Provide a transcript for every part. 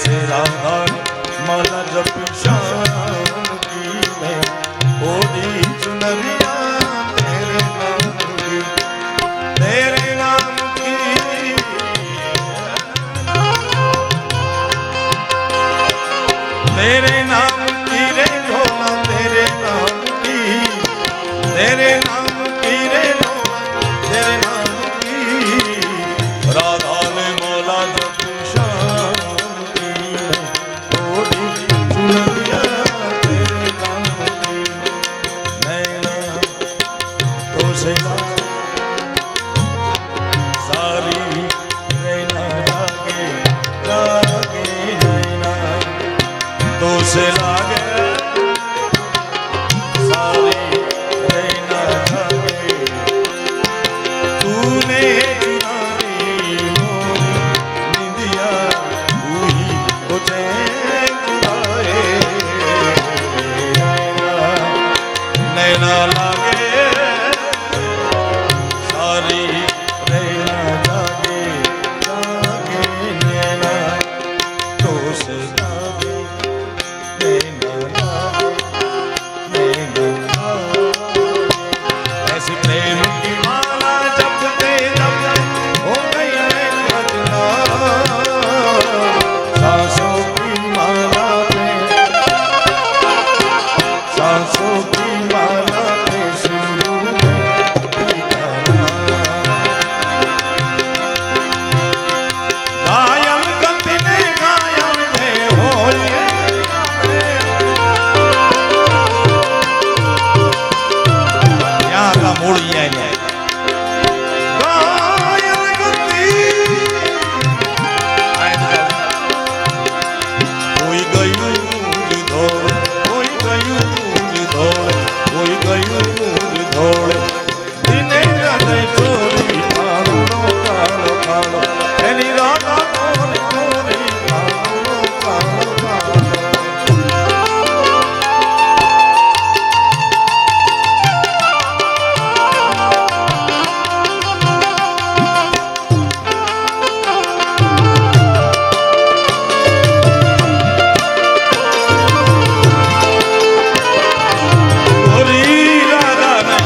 ऐसे राधा माला जप शाम की मैं ओढ़ी चुनरिया तेरे नाम की तेरे नाम की तेरे नाम की रे भोला तेरे नाम की तेरे नाम की रे भोला तेरे नाम की राधा ने माला जप शाम की ओढ़ी चुनरिया तेरे नाम की नैना तो से सारी नैना जागे जागे नैना तो से लागे सारी नैना जागे तूने चुराई मोरी निंदिया हुई तो चैन चुराए नैना लागे सारी नैना जागे जागे नैना तो से लागे नैना लागे नैना ऐसी प्रेम की माला जपते जपते हो गई है मजना सांसों की माला पे सांसों की माला पे सिंदूर में गायन गति ने गायन में होलिए यहाँ का मूड ये है गायन गति कोई गયું ધોળે કોઈ ગયું ધોળે કોઈ ગયું ધોળે દિને રાતે ચોરી કાળો કાળો કાળો એની રાધા ચોરી ચોરી કાળો કાળો કાળો ગોરી રાધા ને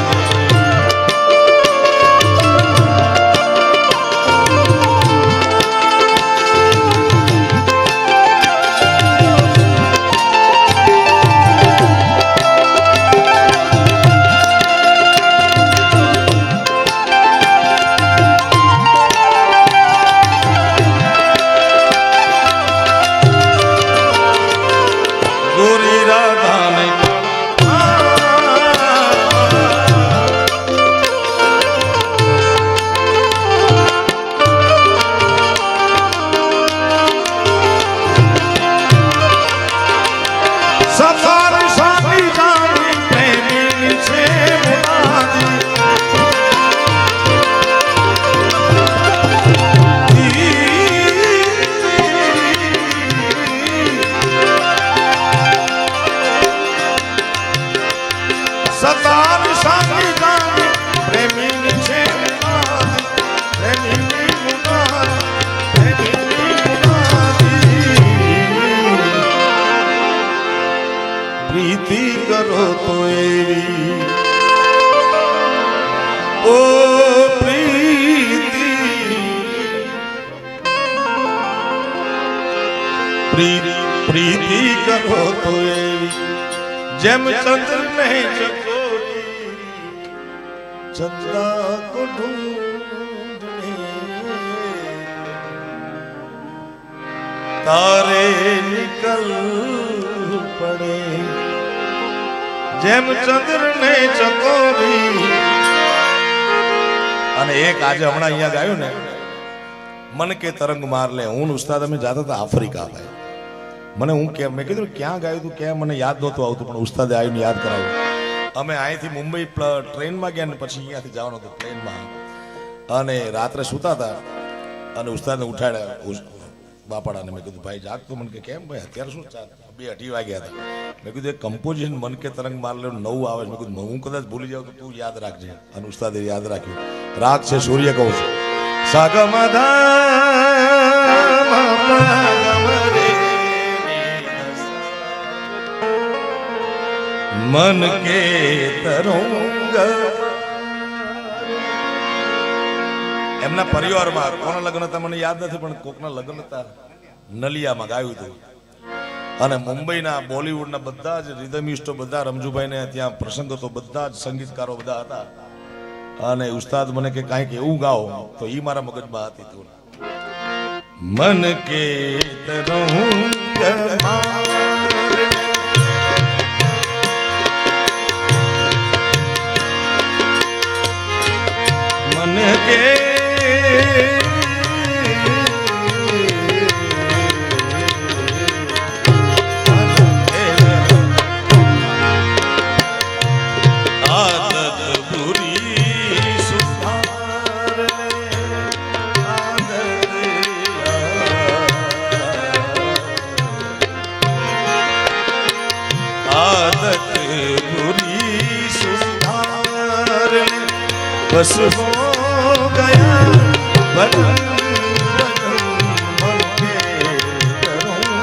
ગોરી રાધા ને સફારી સાથી જાણી પ્રેમી છે મુરાદી સફારી સાથી જાણી પ્રેમી છે મુરાદી પ્રેમી મુરાદી પ્રેમી મુરાદી પ્રીતિ કરો તો એવી ઓ પ્રીતિ પ્રીતિ કરો તો એવી જેમ ચંદ્ર ને ચકોરી ચંદ્રા કો ઢૂંઢને તારે નિકલ પડે જેમ ચંદ્ર ને ચકોરી અને એક આજે હમણાં અહીંયા ગાયું ને मन के तरंग मार ले हूँ उस्ताद में जाता था आफ्रिका भाई मैंने हूँ क्या मैं कीधु क्या गायु तू क्या मैंने याद नहोतुं आवतुं पण उस्तादे आवीने याद कराव्युं अमे અહીંથી મુંબઈ ટ્રેન માં ગયા ને પછી અહીંયાથી જવાનું હતું ટ્રેન માં અને રાત્રે સૂતા હતા અને ઉસ્તાદને ઉઠાડ્યા બાપાડાને મેં કીધું ભાઈ જાગ તું મને કે કેમ ભાઈ અત્યારે શું 2-2:30 વાગ્યા હતા મેં કીધું એક કમ્પોઝિશન મન કે તરંગ માર લે નવું આવે મેં કીધું હું કદાચ ભૂલી જાઉં તો તું યાદ રાખજે અને ઉસ્તાદે યાદ રાખ્યું રાગ છે સૂર્યકંશ સાગમધા મપગમરે मन के तरंग એમના પરિવારમાં કોના લગ્ન હતા મને યાદ નથી પણ કોકના લગ્ન હતા નલિયામાં ગાયું હતું અને મુંબઈના બોલિવૂડના બધા જ રિધમિસ્ટો બધા રમજુભાઈને ત્યાં પ્રસંગ હતો બધા જ સંગીતકારો બધા હતા અને ઉસ્તાદ મને કે કાંઈક એવું ગાઓ તો ઈ મારા મગજમાં હતી તું મન કે તરંગ मन के बस हो गया बदन मन के तरंग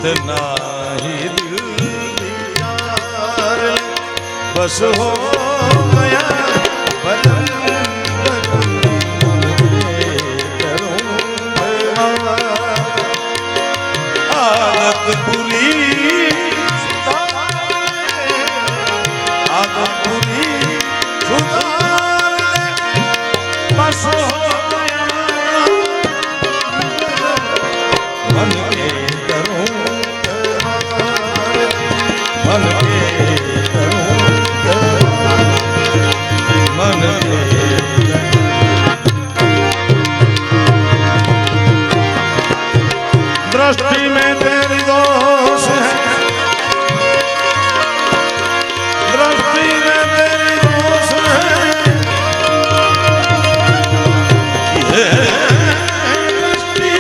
इतना ही दिल यार बस हो गया बदन आदत पूरी आदत पूरी बस हो गया मन के मन दृष्टि में तेरी दोष है दृष्टि में तेरी दोष है ये दृष्टि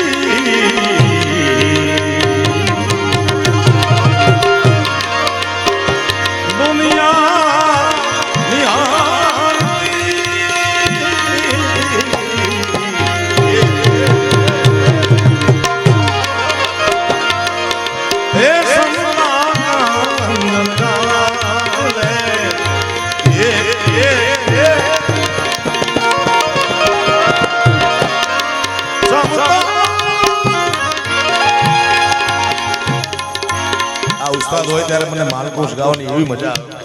दुनिया ઉસ્તાદ હોય ત્યારે મને માલકોશ ગાવાની એવી મજા આવે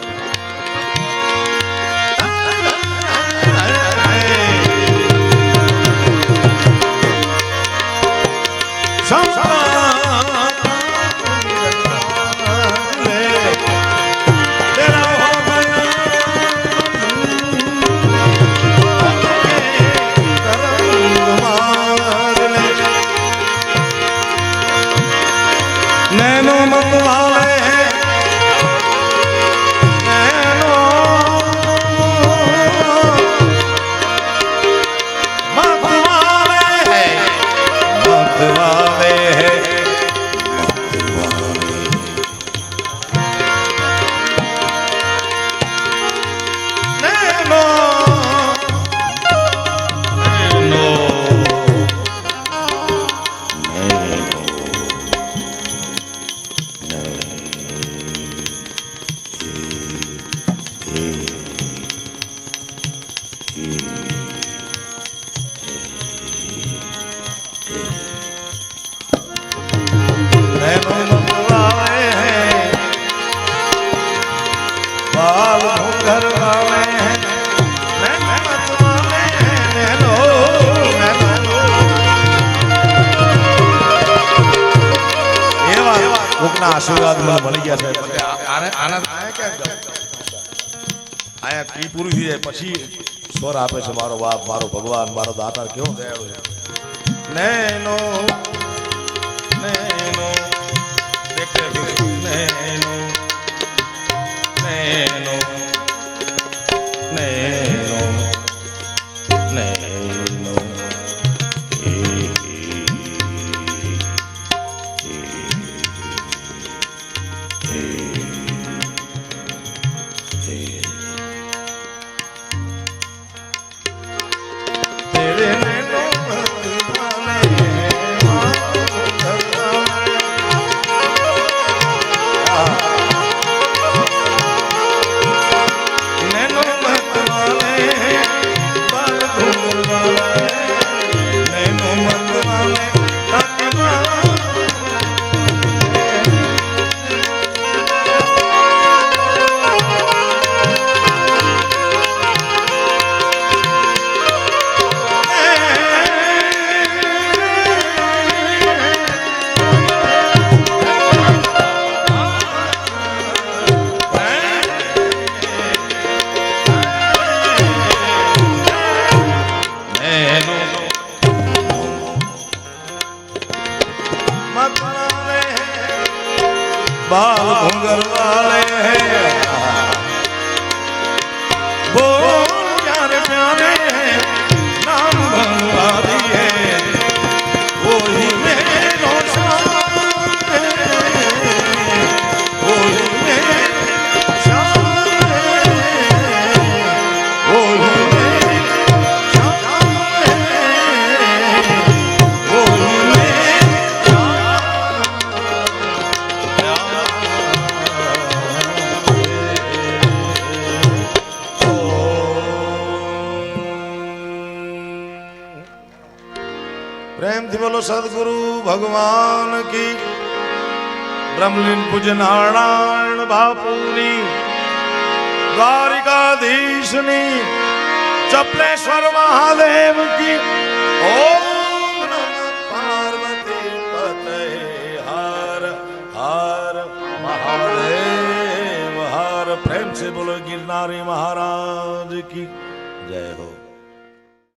આશીર્વાદ મને મળી ગયા છે પછી આને આના આયા ક્યાં આયા કી પૂરી થઈ જાય પછી સ્વર આપે છે મારો બાપ મારો ભગવાન મારો દાતા કેવો દયાળુ છે નૈનો નૈનો દેખતે નૈનો નૈનો નૈનો નૈનો तेरे नैनों बाल घुंगर वाले हैं बोल प्यारे प्यारे हैं नाम बनवा दिए वही मेरो शान है वही मेरो शान है वही मेरो शान है वही प्रेम थी बोलो सदगुरु भगवान की ब्रह्मलीन पूज्य नारायण बापूनी द्वारिकाधीशनी चपलेश्वर महादेव की ओम नमः पार्वती पते हर हर महादेव हर प्रेम से बोलो गिरनारी महाराज की जय हो।